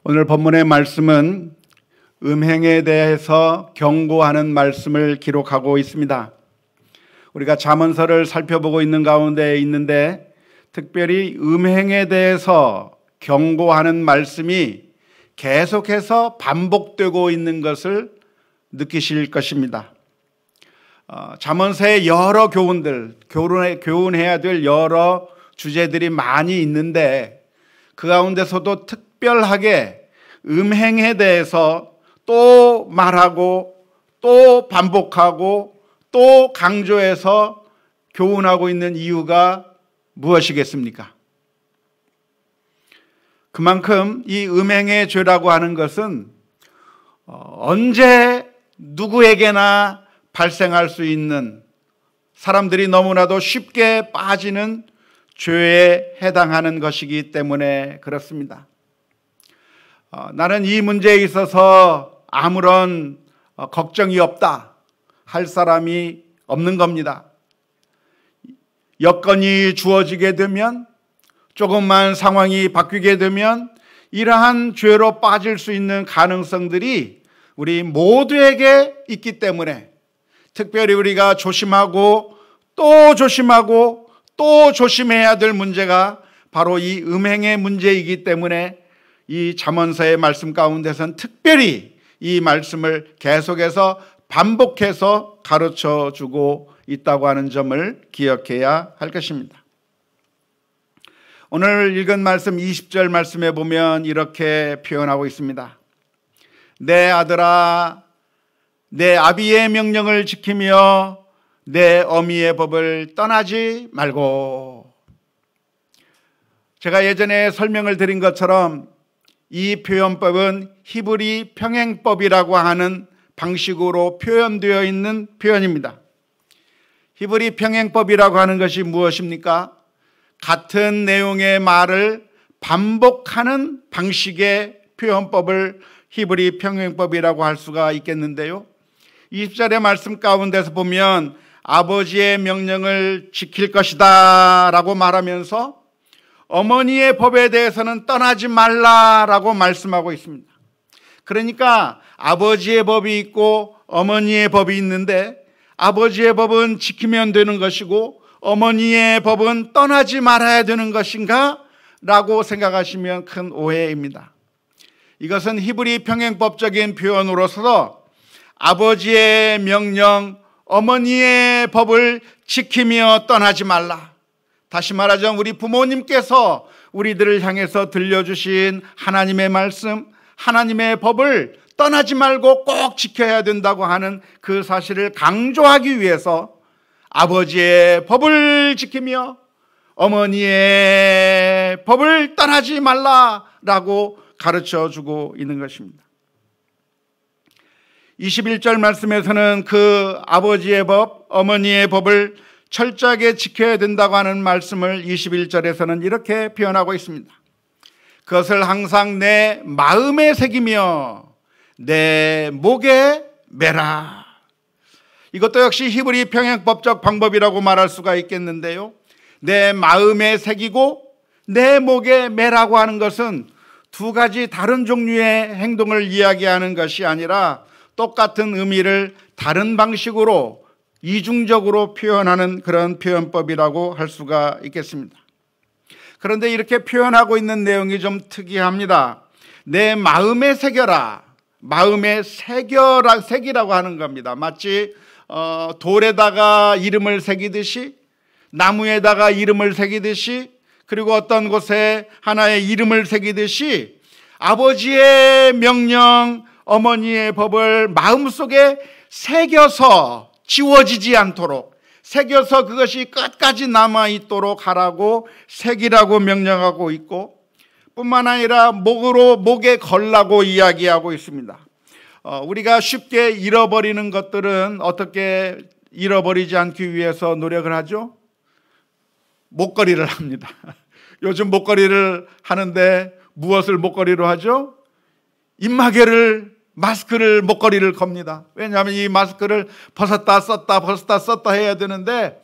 오늘 본문의 말씀은 음행에 대해서 경고하는 말씀을 기록하고 있습니다. 우리가 잠언서를 살펴보고 있는 가운데 있는데 특별히 음행에 대해서 경고하는 말씀이 계속해서 반복되고 있는 것을 느끼실 것입니다. 잠언서의 여러 교훈해야 될 여러 주제들이 많이 있는데 그 가운데서도 특별하게 음행에 대해서 또 말하고 또 반복하고 또 강조해서 교훈하고 있는 이유가 무엇이겠습니까? 그만큼 이 음행의 죄라고 하는 것은 언제 누구에게나 발생할 수 있는, 사람들이 너무나도 쉽게 빠지는 죄에 해당하는 것이기 때문에 그렇습니다. 나는 이 문제에 있어서 아무런 걱정이 없다 할 사람이 없는 겁니다. 여건이 주어지게 되면, 조금만 상황이 바뀌게 되면 이러한 죄로 빠질 수 있는 가능성들이 우리 모두에게 있기 때문에 특별히 우리가 조심하고 또 조심하고 또 조심해야 될 문제가 바로 이 음행의 문제이기 때문에 이 잠언서의 말씀 가운데서는 특별히 이 말씀을 계속해서 반복해서 가르쳐 주고 있다고 하는 점을 기억해야 할 것입니다. 오늘 읽은 말씀 20절 말씀에 보면 이렇게 표현하고 있습니다. 내 아들아, 내 아비의 명령을 지키며 내 어미의 법을 떠나지 말고. 제가 예전에 설명을 드린 것처럼 이 표현법은 히브리 평행법이라고 하는 방식으로 표현되어 있는 표현입니다. 히브리 평행법이라고 하는 것이 무엇입니까? 같은 내용의 말을 반복하는 방식의 표현법을 히브리 평행법이라고 할 수가 있겠는데요. 20절의 말씀 가운데서 보면 아버지의 명령을 지킬 것이다 라고 말하면서 어머니의 법에 대해서는 떠나지 말라라고 말씀하고 있습니다. 그러니까 아버지의 법이 있고 어머니의 법이 있는데 아버지의 법은 지키면 되는 것이고 어머니의 법은 떠나지 말아야 되는 것인가? 라고 생각하시면 큰 오해입니다. 이것은 히브리 평행법적인 표현으로서 아버지의 명령, 어머니의 법을 지키며 떠나지 말라. 다시 말하자면 우리 부모님께서 우리들을 향해서 들려주신 하나님의 말씀, 하나님의 법을 떠나지 말고 꼭 지켜야 된다고 하는 그 사실을 강조하기 위해서 아버지의 법을 지키며 어머니의 법을 떠나지 말라라고 가르쳐 주고 있는 것입니다. 21절 말씀에서는 그 아버지의 법, 어머니의 법을 철저하게 지켜야 된다고 하는 말씀을 21절에서는 이렇게 표현하고 있습니다. 그것을 항상 내 마음에 새기며 내 목에 매라. 이것도 역시 히브리 평행법적 방법이라고 말할 수가 있겠는데요. 내 마음에 새기고 내 목에 매라고 하는 것은 두 가지 다른 종류의 행동을 이야기하는 것이 아니라 똑같은 의미를 다른 방식으로 이중적으로 표현하는 그런 표현법이라고 할 수가 있겠습니다. 그런데 이렇게 표현하고 있는 내용이 좀 특이합니다. 내 마음에 새겨라. 마음에 새기라고 하는 겁니다. 마치 돌에다가 이름을 새기듯이, 나무에다가 이름을 새기듯이, 그리고 어떤 곳에 하나의 이름을 새기듯이 아버지의 명령, 어머니의 법을 마음속에 새겨서 지워지지 않도록, 새겨서 그것이 끝까지 남아있도록 하라고 새기라고 명령하고 있고, 뿐만 아니라 목에 걸라고 이야기하고 있습니다. 우리가 쉽게 잃어버리는 것들은 어떻게 잃어버리지 않기 위해서 노력을 하죠? 목걸이를 합니다. 요즘 목걸이를 하는데 무엇을 목걸이로 하죠? 마스크를 목걸이를 겁니다. 왜냐하면 이 마스크를 벗었다 썼다 해야 되는데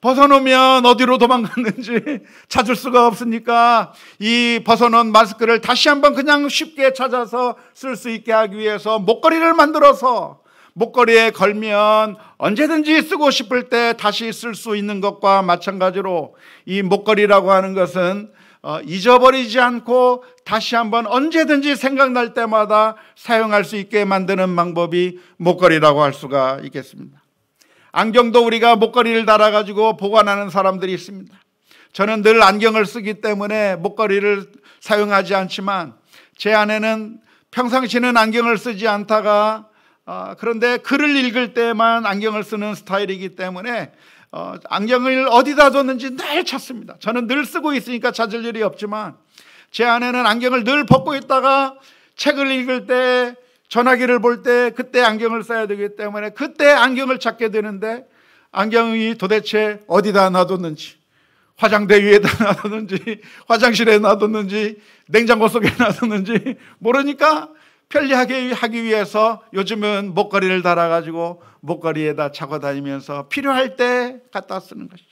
벗어놓으면 어디로 도망갔는지 찾을 수가 없으니까 이 벗어놓은 마스크를 다시 한번 그냥 쉽게 찾아서 쓸 수 있게 하기 위해서 목걸이를 만들어서 목걸이에 걸면 언제든지 쓰고 싶을 때 다시 쓸 수 있는 것과 마찬가지로 이 목걸이라고 하는 것은 잊어버리지 않고 다시 한번 언제든지 생각날 때마다 사용할 수 있게 만드는 방법이 목걸이라고 할 수가 있겠습니다. 안경도 우리가 목걸이를 달아가지고 보관하는 사람들이 있습니다. 저는 늘 안경을 쓰기 때문에 목걸이를 사용하지 않지만 제 아내는 평상시는 안경을 쓰지 않다가 그런데 글을 읽을 때만 안경을 쓰는 스타일이기 때문에 안경을 어디다 뒀는지 늘 찾습니다. 저는 늘 쓰고 있으니까 찾을 일이 없지만 제 아내는 안경을 늘 벗고 있다가 책을 읽을 때, 전화기를 볼 때 그때 안경을 써야 되기 때문에 그때 안경을 찾게 되는데 안경이 도대체 어디다 놔뒀는지, 화장대 위에다 놔뒀는지, 화장실에 놔뒀는지, 냉장고 속에 놔뒀는지 모르니까 편리하게 하기 위해서 요즘은 목걸이를 달아가지고 목걸이에다 차고 다니면서 필요할 때 갖다 쓰는 것이죠.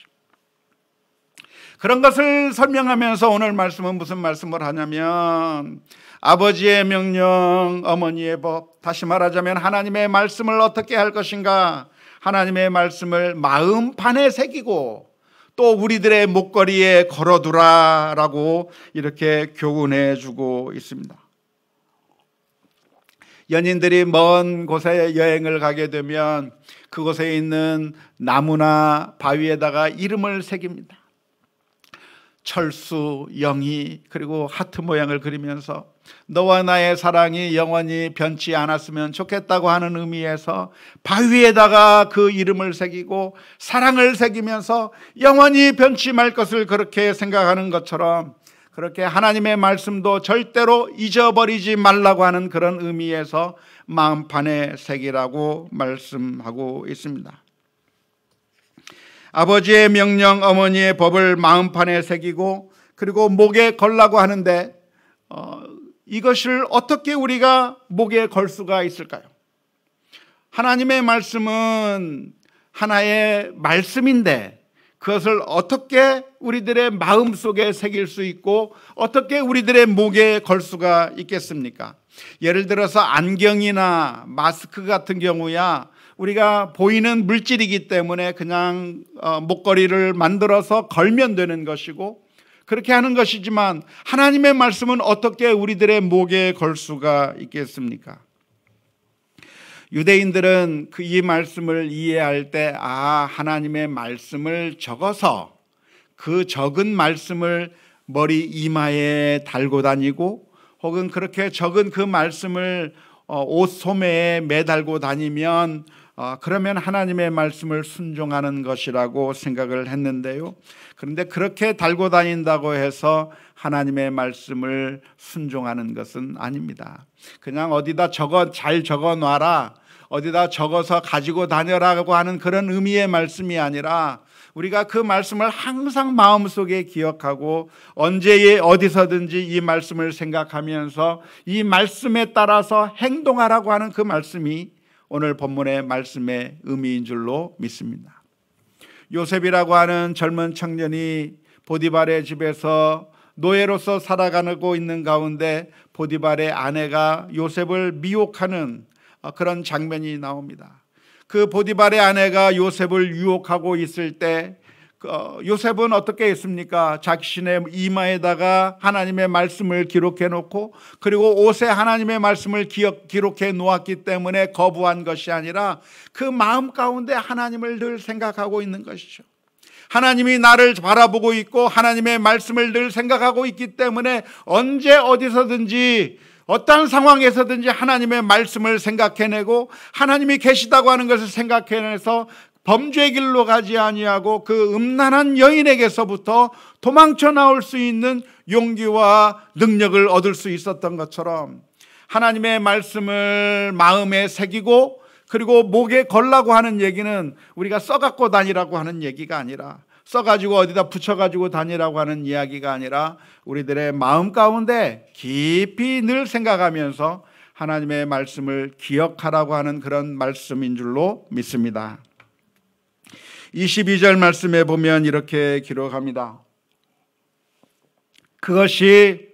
그런 것을 설명하면서 오늘 말씀은 무슨 말씀을 하냐면 아버지의 명령, 어머니의 법, 다시 말하자면 하나님의 말씀을 어떻게 할 것인가, 하나님의 말씀을 마음판에 새기고 또 우리들의 목걸이에 걸어두라라고 이렇게 교훈해 주고 있습니다. 연인들이 먼 곳에 여행을 가게 되면 그곳에 있는 나무나 바위에다가 이름을 새깁니다. 철수, 영희, 그리고 하트 모양을 그리면서 너와 나의 사랑이 영원히 변치 않았으면 좋겠다고 하는 의미에서 바위에다가 그 이름을 새기고 사랑을 새기면서 영원히 변치 말 것을 그렇게 생각하는 것처럼 그렇게 하나님의 말씀도 절대로 잊어버리지 말라고 하는 그런 의미에서 마음판에 새기라고 말씀하고 있습니다. 아버지의 명령, 어머니의 법을 마음판에 새기고 그리고 목에 걸라고 하는데 이것을 어떻게 우리가 목에 걸 수가 있을까요? 하나님의 말씀은 하나의 말씀인데 그것을 어떻게 우리들의 마음속에 새길 수 있고 어떻게 우리들의 목에 걸 수가 있겠습니까? 예를 들어서 안경이나 마스크 같은 경우야 우리가 보이는 물질이기 때문에 그냥 목걸이를 만들어서 걸면 되는 것이고 그렇게 하는 것이지만 하나님의 말씀은 어떻게 우리들의 목에 걸 수가 있겠습니까? 유대인들은 이 말씀을 이해할 때 하나님의 말씀을 적어서 그 적은 말씀을 머리 이마에 달고 다니고 혹은 그렇게 적은 그 말씀을 옷 소매에 매달고 다니면 그러면 하나님의 말씀을 순종하는 것이라고 생각을 했는데요. 그런데 그렇게 달고 다닌다고 해서 하나님의 말씀을 순종하는 것은 아닙니다. 그냥 어디다 잘 적어 놔라, 어디다 적어서 가지고 다녀라고 하는 그런 의미의 말씀이 아니라 우리가 그 말씀을 항상 마음속에 기억하고 언제 어디서든지 이 말씀을 생각하면서 이 말씀에 따라서 행동하라고 하는 그 말씀이 오늘 본문의 말씀의 의미인 줄로 믿습니다. 요셉이라고 하는 젊은 청년이 보디발의 집에서 노예로서 살아가고 있는 가운데 보디발의 아내가 요셉을 미혹하는 그런 장면이 나옵니다. 그 보디발의 아내가 요셉을 유혹하고 있을 때 요셉은 어떻게 했습니까? 자신의 이마에다가 하나님의 말씀을 기록해 놓고 그리고 옷에 하나님의 말씀을 기록해 놓았기 때문에 거부한 것이 아니라 그 마음 가운데 하나님을 늘 생각하고 있는 것이죠. 하나님이 나를 바라보고 있고 하나님의 말씀을 늘 생각하고 있기 때문에 언제 어디서든지 어떠한 상황에서든지 하나님의 말씀을 생각해내고 하나님이 계시다고 하는 것을 생각해내서 범죄의 길로 가지 아니하고 그 음란한 여인에게서부터 도망쳐 나올 수 있는 용기와 능력을 얻을 수 있었던 것처럼 하나님의 말씀을 마음에 새기고 그리고 목에 걸라고 하는 얘기는 우리가 써갖고 다니라고 하는 얘기가 아니라 써가지고 어디다 붙여가지고 다니라고 하는 이야기가 아니라 우리들의 마음 가운데 깊이 늘 생각하면서 하나님의 말씀을 기억하라고 하는 그런 말씀인 줄로 믿습니다. 22절 말씀에 보면 이렇게 기록합니다. 그것이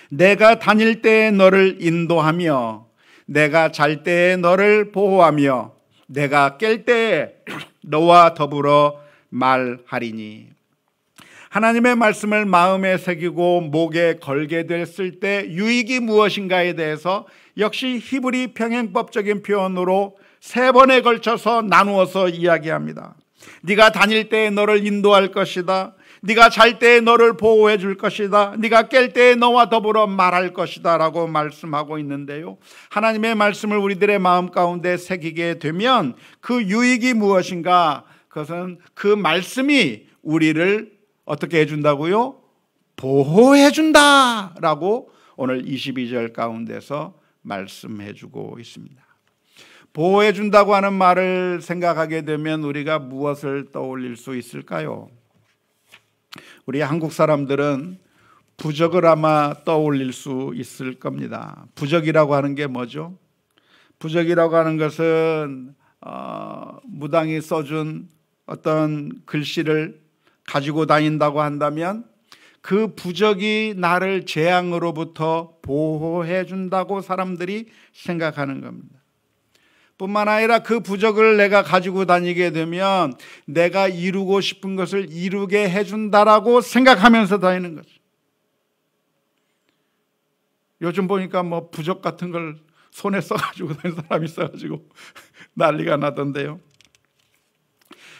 내가 다닐 때에 너를 인도하며 내가 잘 때에 너를 보호하며 내가 깰 때에 너와 더불어 말하리니. 하나님의 말씀을 마음에 새기고 목에 걸게 됐을 때 유익이 무엇인가에 대해서 역시 히브리 평행법적인 표현으로 3번에 걸쳐서 나누어서 이야기합니다. 네가 다닐 때에 너를 인도할 것이다. 네가 잘 때에 너를 보호해 줄 것이다. 네가 깰 때에 너와 더불어 말할 것이다 라고 말씀하고 있는데요, 하나님의 말씀을 우리들의 마음 가운데 새기게 되면 그 유익이 무엇인가? 그것은 그 말씀이 우리를 어떻게 해준다고요? 보호해 준다라고 오늘 22절 가운데서 말씀해 주고 있습니다. 보호해 준다고 하는 말을 생각하게 되면 우리가 무엇을 떠올릴 수 있을까요? 우리 한국 사람들은 부적을 아마 떠올릴 수 있을 겁니다. 부적이라고 하는 게 뭐죠? 부적이라고 하는 것은 무당이 써준 어떤 글씨를 가지고 다닌다고 한다면 그 부적이 나를 재앙으로부터 보호해 준다고 사람들이 생각하는 겁니다. 뿐만 아니라 그 부적을 내가 가지고 다니게 되면 내가 이루고 싶은 것을 이루게 해준다라고 생각하면서 다니는 거죠. 요즘 보니까 뭐 부적 같은 걸 손에 써가지고 다니는 사람이 있어가지고 난리가 나던데요.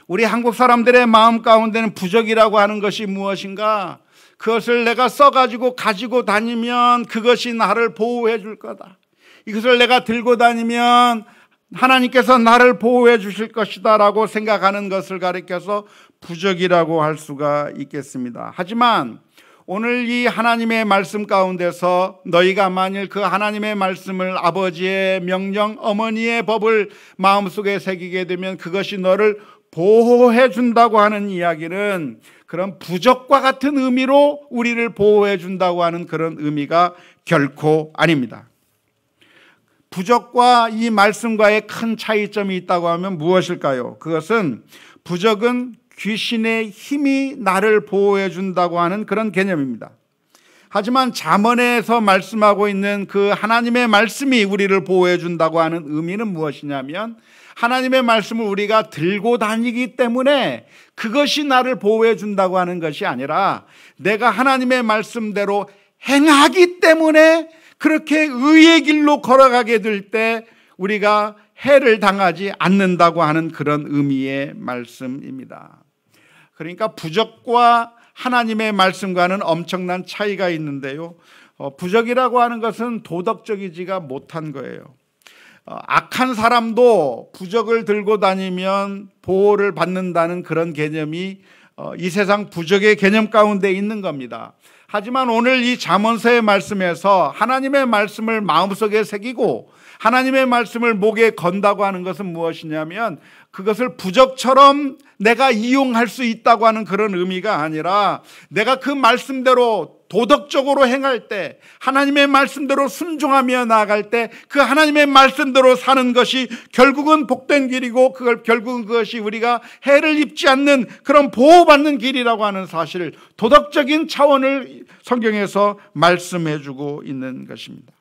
우리 한국 사람들의 마음 가운데는 부적이라고 하는 것이 무엇인가? 그것을 내가 써가지고 가지고 다니면 그것이 나를 보호해 줄 거다. 이것을 내가 들고 다니면 하나님께서 나를 보호해 주실 것이다 라고 생각하는 것을 가리켜서 부적이라고 할 수가 있겠습니다. 하지만 오늘 이 하나님의 말씀 가운데서 너희가 만일 그 하나님의 말씀을, 아버지의 명령, 어머니의 법을 마음속에 새기게 되면 그것이 너를 보호해 준다고 하는 이야기는 그런 부적과 같은 의미로 우리를 보호해 준다고 하는 그런 의미가 결코 아닙니다. 부적과 이 말씀과의 큰 차이점이 있다고 하면 무엇일까요? 그것은 부적은 귀신의 힘이 나를 보호해 준다고 하는 그런 개념입니다. 하지만 잠언에서 말씀하고 있는 그 하나님의 말씀이 우리를 보호해 준다고 하는 의미는 무엇이냐면 하나님의 말씀을 우리가 들고 다니기 때문에 그것이 나를 보호해 준다고 하는 것이 아니라 내가 하나님의 말씀대로 행하기 때문에 그렇게 의의 길로 걸어가게 될 때 우리가 해를 당하지 않는다고 하는 그런 의미의 말씀입니다. 그러니까 부적과 하나님의 말씀과는 엄청난 차이가 있는데요, 부적이라고 하는 것은 도덕적이지가 못한 거예요. 악한 사람도 부적을 들고 다니면 보호를 받는다는 그런 개념이 이 세상 부적의 개념 가운데 있는 겁니다. 하지만 오늘 이 잠언서의 말씀에서 하나님의 말씀을 마음속에 새기고 하나님의 말씀을 목에 건다고 하는 것은 무엇이냐면 그것을 부적처럼 내가 이용할 수 있다고 하는 그런 의미가 아니라 내가 그 말씀대로 도덕적으로 행할 때, 하나님의 말씀대로 순종하며 나아갈 때 그 하나님의 말씀대로 사는 것이 결국은 복된 길이고 결국은 그것이 우리가 해를 입지 않는 그런 보호받는 길이라고 하는 사실을, 도덕적인 차원을 성경에서 말씀해 주고 있는 것입니다.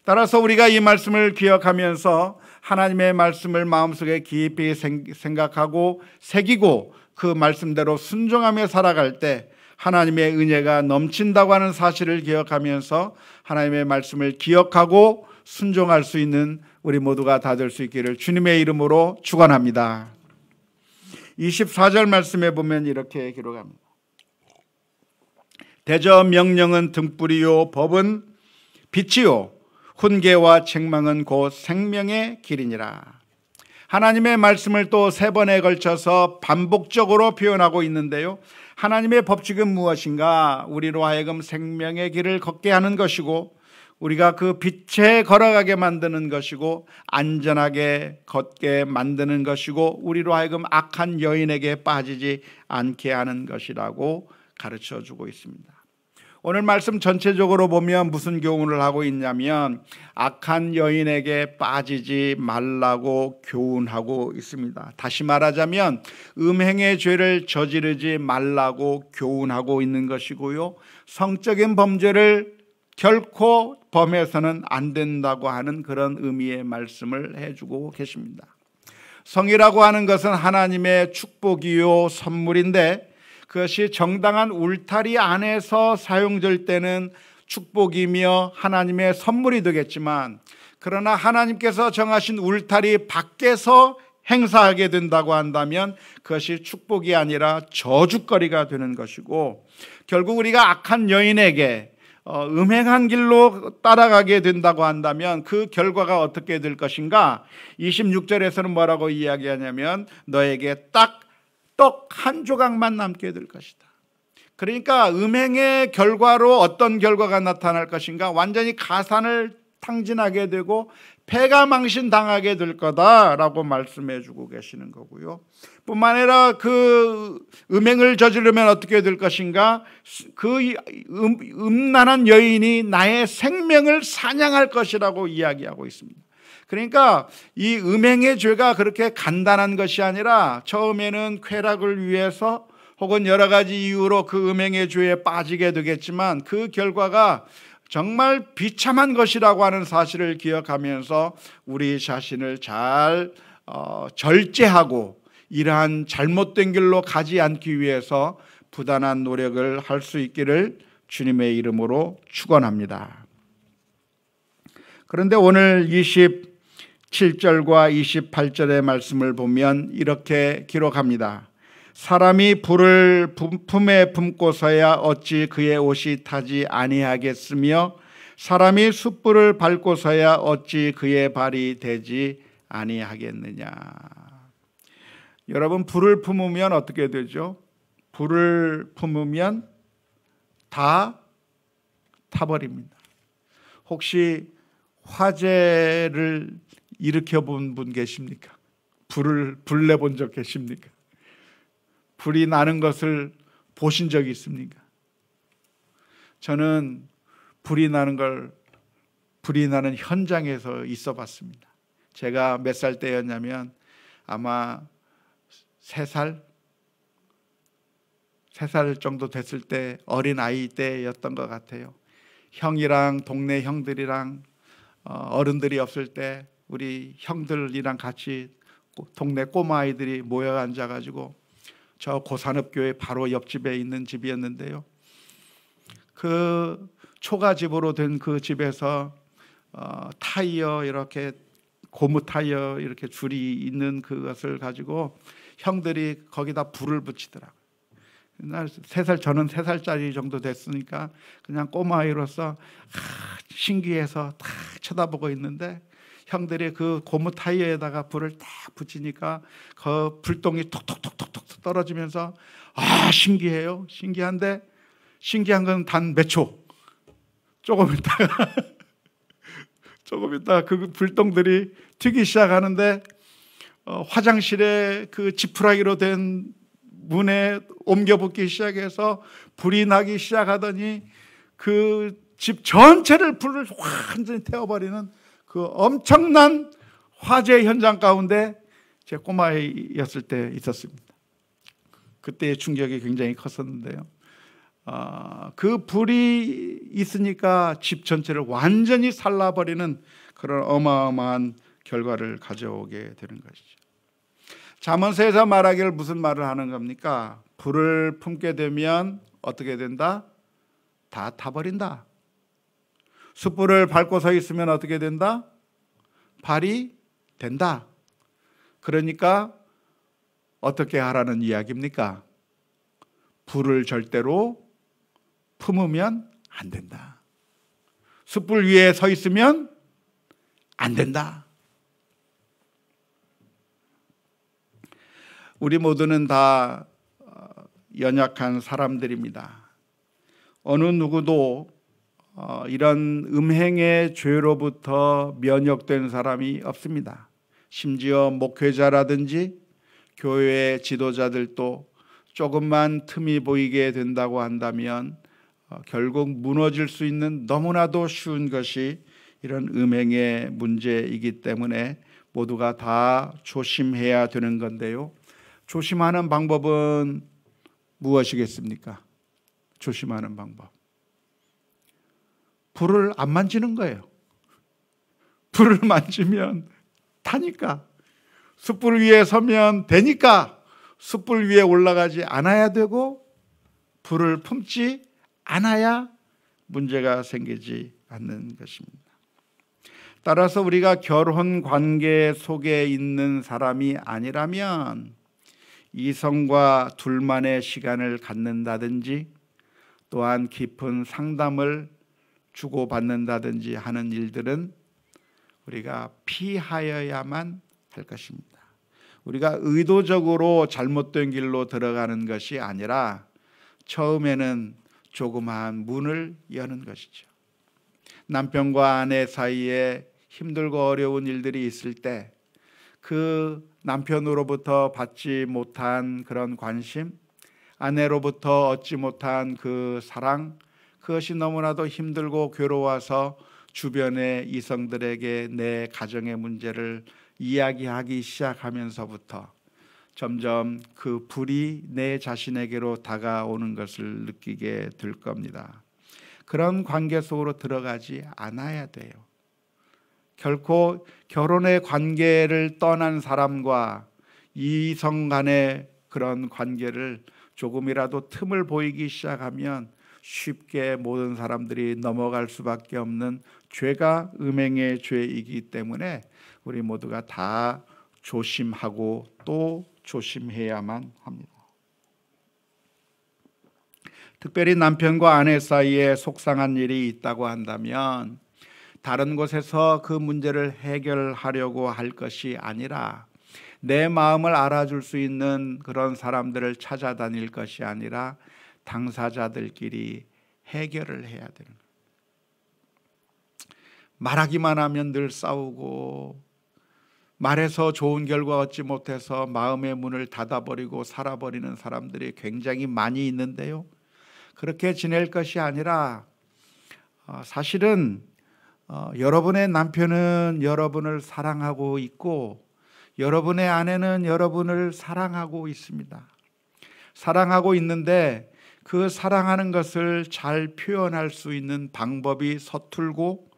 따라서 우리가 이 말씀을 기억하면서 하나님의 말씀을 마음속에 깊이 생각하고 새기고 그 말씀대로 순종하며 살아갈 때 하나님의 은혜가 넘친다고 하는 사실을 기억하면서 하나님의 말씀을 기억하고 순종할 수 있는 우리 모두가 다 될 수 있기를 주님의 이름으로 축원합니다. 24절 말씀에 보면 이렇게 기록합니다. 대저 명령은 등불이요 법은 빛이요 훈계와 책망은 곧 생명의 길이니라. 하나님의 말씀을 또 3번에 걸쳐서 반복적으로 표현하고 있는데요, 하나님의 법칙은 무엇인가? 우리로 하여금 생명의 길을 걷게 하는 것이고 우리가 그 빛에 걸어가게 만드는 것이고 안전하게 걷게 만드는 것이고 우리로 하여금 악한 여인에게 빠지지 않게 하는 것이라고 가르쳐 주고 있습니다. 오늘 말씀 전체적으로 보면 무슨 교훈을 하고 있냐면 악한 여인에게 빠지지 말라고 교훈하고 있습니다. 다시 말하자면 음행의 죄를 저지르지 말라고 교훈하고 있는 것이고요, 성적인 범죄를 결코 범해서는 안 된다고 하는 그런 의미의 말씀을 해주고 계십니다. 성이라고 하는 것은 하나님의 축복이요 선물인데, 그것이 정당한 울타리 안에서 사용될 때는 축복이며 하나님의 선물이 되겠지만, 그러나 하나님께서 정하신 울타리 밖에서 행사하게 된다고 한다면 그것이 축복이 아니라 저주거리가 되는 것이고, 결국 우리가 악한 여인에게 음행한 길로 따라가게 된다고 한다면 그 결과가 어떻게 될 것인가? 26절에서는 뭐라고 이야기하냐면 너에게 딱 떡 한 조각만 남게 될 것이다. 그러니까 음행의 결과로 어떤 결과가 나타날 것인가? 완전히 가산을 탕진하게 되고 패가망신 당하게 될 거다라고 말씀해 주고 계시는 거고요. 뿐만 아니라 그 음행을 저지르면 어떻게 될 것인가? 그 음란한 여인이 나의 생명을 사냥할 것이라고 이야기하고 있습니다. 그러니까 이 음행의 죄가 그렇게 간단한 것이 아니라 처음에는 쾌락을 위해서 혹은 여러 가지 이유로 그 음행의 죄에 빠지게 되겠지만 그 결과가 정말 비참한 것이라고 하는 사실을 기억하면서 우리 자신을 잘 절제하고 이러한 잘못된 길로 가지 않기 위해서 부단한 노력을 할 수 있기를 주님의 이름으로 축원합니다. 그런데 오늘 27절과 28절의 말씀을 보면 이렇게 기록합니다. 사람이 불을 품에 품고서야 어찌 그의 옷이 타지 아니하겠으며 사람이 숯불을 밟고서야 어찌 그의 발이 되지 아니하겠느냐. 여러분, 불을 품으면 어떻게 되죠? 불을 품으면 다 타버립니다. 혹시 화재를 일으켜 본 분 계십니까? 불 내본 적 계십니까? 불이 나는 것을 보신 적이 있습니까? 저는 불이 나는 현장에서 있어 봤습니다. 제가 몇 살 때였냐면 아마 3살 정도 됐을 때, 어린 아이 때였던 것 같아요. 형이랑 동네 형들이랑 어른들이 없을 때 우리 형들이랑 같이 동네 꼬마 아이들이 모여 앉아가지고 저 고산읍교회 바로 옆집에 있는 집이었는데요, 그 초가집으로 된 그 집에서 타이어, 이렇게 고무 타이어 이렇게 줄이 있는 그것을 가지고 형들이 거기다 불을 붙이더라고요. 저는 3살짜리 정도 됐으니까 그냥 꼬마아이로서 신기해서 딱 쳐다보고 있는데, 형들이 그 고무 타이어에다가 불을 딱 붙이니까 그 불똥이 톡톡톡톡톡 떨어지면서 신기해요. 신기한데 신기한 건 단 몇 초, 조금 있다가 그 불똥들이 튀기 시작하는데 화장실에 그 지푸라기로 된 문에 옮겨 붙기 시작해서 불이 나기 시작하더니 그 집 전체를 불을 완전히 태워버리는 그 엄청난 화재 현장 가운데 제 꼬마였을 때 있었습니다. 그때의 충격이 굉장히 컸었는데요, 그 불이 있으니까 집 전체를 완전히 살라버리는 그런 어마어마한 결과를 가져오게 되는 것이죠. 잠언서에서 말하기를 무슨 말을 하는 겁니까? 불을 품게 되면 어떻게 된다? 다 타버린다. 숯불을 밟고 서 있으면 어떻게 된다? 발이 된다. 그러니까 어떻게 하라는 이야기입니까? 불을 절대로 품으면 안 된다. 숯불 위에 서 있으면 안 된다. 우리 모두는 다 연약한 사람들입니다. 어느 누구도 이런 음행의 죄로부터 면역된 사람이 없습니다. 심지어 목회자라든지 교회 지도자들도 조금만 틈이 보이게 된다고 한다면 결국 무너질 수 있는 너무나도 쉬운 것이 이런 음행의 문제이기 때문에 모두가 다 조심해야 되는 건데요. 조심하는 방법은 무엇이겠습니까? 조심하는 방법. 불을 안 만지는 거예요. 불을 만지면 타니까. 숯불 위에 서면 되니까 숯불 위에 올라가지 않아야 되고 불을 품지 않아야 문제가 생기지 않는 것입니다. 따라서 우리가 결혼 관계 속에 있는 사람이 아니라면 이성과 둘만의 시간을 갖는다든지 또한 깊은 상담을 주고받는다든지 하는 일들은 우리가 피하여야만 할 것입니다. 우리가 의도적으로 잘못된 길로 들어가는 것이 아니라 처음에는 조그마한 문을 여는 것이죠. 남편과 아내 사이에 힘들고 어려운 일들이 있을 때 그 남편으로부터 받지 못한 그런 관심, 아내로부터 얻지 못한 그 사랑, 그것이 너무나도 힘들고 괴로워서 주변의 이성들에게 내 가정의 문제를 이야기하기 시작하면서부터 점점 그 불이 내 자신에게로 다가오는 것을 느끼게 될 겁니다. 그런 관계 속으로 들어가지 않아야 돼요. 결코 결혼의 관계를 떠난 사람과 이성 간의 그런 관계를 조금이라도 틈을 보이기 시작하면 쉽게 모든 사람들이 넘어갈 수밖에 없는 죄가 음행의 죄이기 때문에 우리 모두가 다 조심하고 또 조심해야만 합니다. 특별히 남편과 아내 사이에 속상한 일이 있다고 한다면 다른 곳에서 그 문제를 해결하려고 할 것이 아니라 내 마음을 알아줄 수 있는 그런 사람들을 찾아다닐 것이 아니라 당사자들끼리 해결을 해야 되는 거예요. 말하기만 하면 늘 싸우고 말해서 좋은 결과 얻지 못해서 마음의 문을 닫아버리고 살아버리는 사람들이 굉장히 많이 있는데요. 그렇게 지낼 것이 아니라 사실은 여러분의 남편은 여러분을 사랑하고 있고 여러분의 아내는 여러분을 사랑하고 있습니다. 사랑하고 있는데 그 사랑하는 것을 잘 표현할 수 있는 방법이 서툴고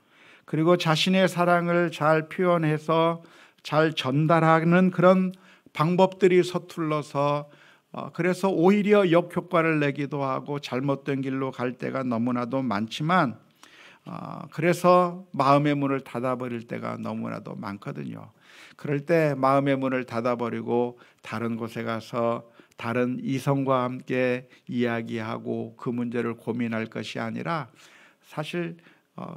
그리고 자신의 사랑을 잘 표현해서 잘 전달하는 그런 방법들이 서툴러서 그래서 오히려 역효과를 내기도 하고 잘못된 길로 갈 때가 너무나도 많지만 그래서 마음의 문을 닫아버릴 때가 너무나도 많거든요. 그럴 때 마음의 문을 닫아버리고 다른 곳에 가서 다른 이성과 함께 이야기하고 그 문제를 고민할 것이 아니라 사실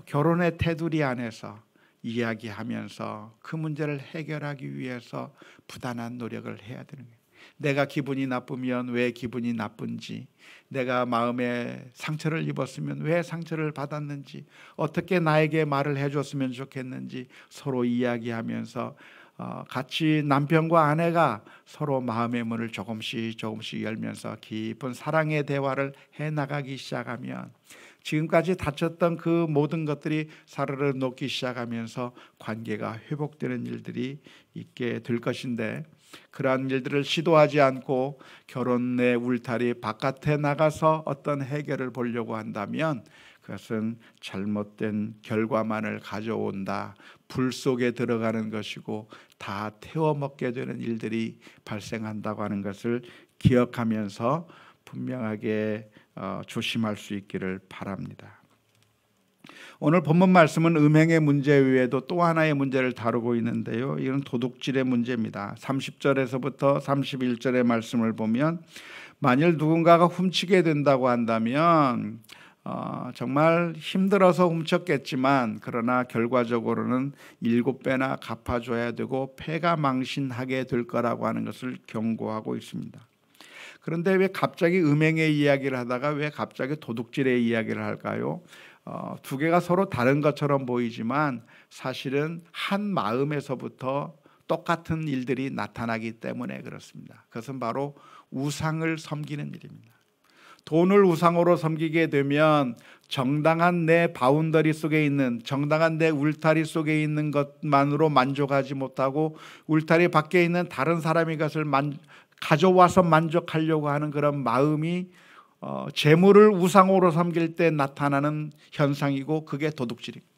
결혼의 테두리 안에서 이야기하면서 그 문제를 해결하기 위해서 부단한 노력을 해야 되는 거예요. 내가 기분이 나쁘면 왜 기분이 나쁜지, 내가 마음에 상처를 입었으면 왜 상처를 받았는지, 어떻게 나에게 말을 해줬으면 좋겠는지 서로 이야기하면서 같이 남편과 아내가 서로 마음의 문을 조금씩 열면서 깊은 사랑의 대화를 해나가기 시작하면 지금까지 다쳤던 그 모든 것들이 사르르 녹기 시작하면서 관계가 회복되는 일들이 있게 될 것인데 그러한 일들을 시도하지 않고 결혼의 울타리 바깥에 나가서 어떤 해결을 보려고 한다면 그것은 잘못된 결과만을 가져온다. 불 속에 들어가는 것이고 다 태워먹게 되는 일들이 발생한다고 하는 것을 기억하면서 분명하게 조심할 수 있기를 바랍니다. 오늘 본문 말씀은 음행의 문제 외에도 또 하나의 문제를 다루고 있는데요. 이건 도둑질의 문제입니다. 30절에서부터 31절의 말씀을 보면 만일 누군가가 훔치게 된다고 한다면 정말 힘들어서 훔쳤겠지만 그러나 결과적으로는 7배나 갚아줘야 되고 패가 망신하게 될 거라고 하는 것을 경고하고 있습니다. 그런데 왜 갑자기 음행의 이야기를 하다가 왜 갑자기 도둑질의 이야기를 할까요? 두 개가 서로 다른 것처럼 보이지만 사실은 한 마음에서부터 똑같은 일들이 나타나기 때문에 그렇습니다. 그것은 바로 우상을 섬기는 일입니다. 돈을 우상으로 섬기게 되면 정당한 내 바운더리 속에 있는, 정당한 내 울타리 속에 있는 것만으로 만족하지 못하고 울타리 밖에 있는 다른 사람의 것을 가져와서 만족하려고 하는 그런 마음이 재물을 우상으로 섬길 때 나타나는 현상이고, 그게 도둑질입니다.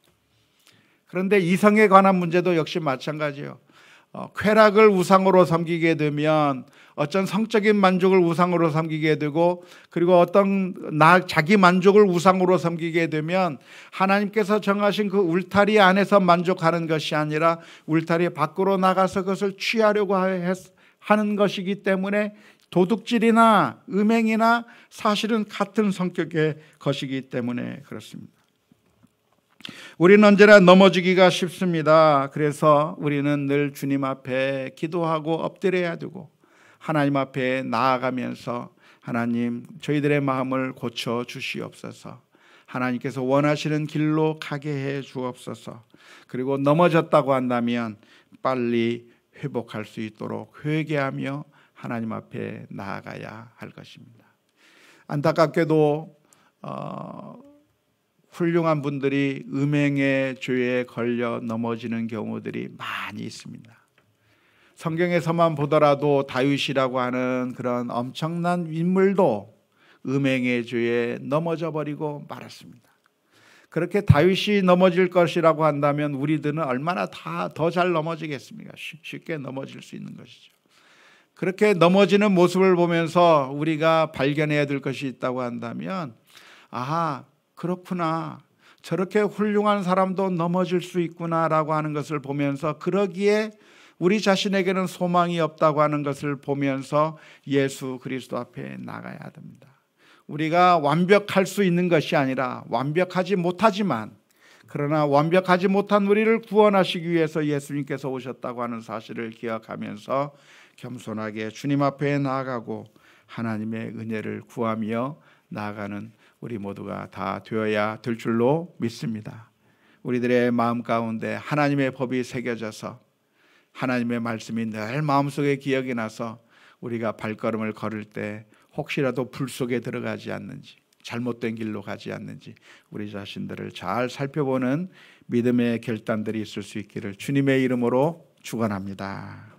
그런데 이성에 관한 문제도 역시 마찬가지예요. 쾌락을 우상으로 섬기게 되면 어떤 성적인 만족을 우상으로 섬기게 되고, 그리고 어떤 자기 만족을 우상으로 섬기게 되면 하나님께서 정하신 그 울타리 안에서 만족하는 것이 아니라 울타리 밖으로 나가서 그것을 취하려고 하는 것이기 때문에 도둑질이나 음행이나 사실은 같은 성격의 것이기 때문에 그렇습니다. 우리는 언제나 넘어지기가 쉽습니다. 그래서 우리는 늘 주님 앞에 기도하고 엎드려야 되고, 하나님 앞에 나아가면서 하나님, 저희들의 마음을 고쳐 주시옵소서, 하나님께서 원하시는 길로 가게 해 주옵소서, 그리고 넘어졌다고 한다면 빨리 회복할 수 있도록 회개하며 하나님 앞에 나아가야 할 것입니다. 안타깝게도 훌륭한 분들이 음행의 죄에 걸려 넘어지는 경우들이 많이 있습니다. 성경에서만 보더라도 다윗이라고 하는 그런 엄청난 인물도 음행의 죄에 넘어져 버리고 말았습니다. 그렇게 다윗이 넘어질 것이라고 한다면 우리들은 얼마나 더 잘 넘어지겠습니까? 쉽게 넘어질 수 있는 것이죠. 그렇게 넘어지는 모습을 보면서 우리가 발견해야 될 것이 있다고 한다면, 아하, 그렇구나, 저렇게 훌륭한 사람도 넘어질 수 있구나라고 하는 것을 보면서, 그러기에 우리 자신에게는 소망이 없다고 하는 것을 보면서 예수 그리스도 앞에 나가야 됩니다. 우리가 완벽할 수 있는 것이 아니라 완벽하지 못하지만, 그러나 완벽하지 못한 우리를 구원하시기 위해서 예수님께서 오셨다고 하는 사실을 기억하면서 겸손하게 주님 앞에 나아가고 하나님의 은혜를 구하며 나아가는 우리 모두가 다 되어야 될 줄로 믿습니다. 우리들의 마음 가운데 하나님의 법이 새겨져서 하나님의 말씀이 늘 마음속에 기억이 나서 우리가 발걸음을 걸을 때 혹시라도 불 속에 들어가지 않는지, 잘못된 길로 가지 않는지 우리 자신들을 잘 살펴보는 믿음의 결단들이 있을 수 있기를 주님의 이름으로 축원합니다.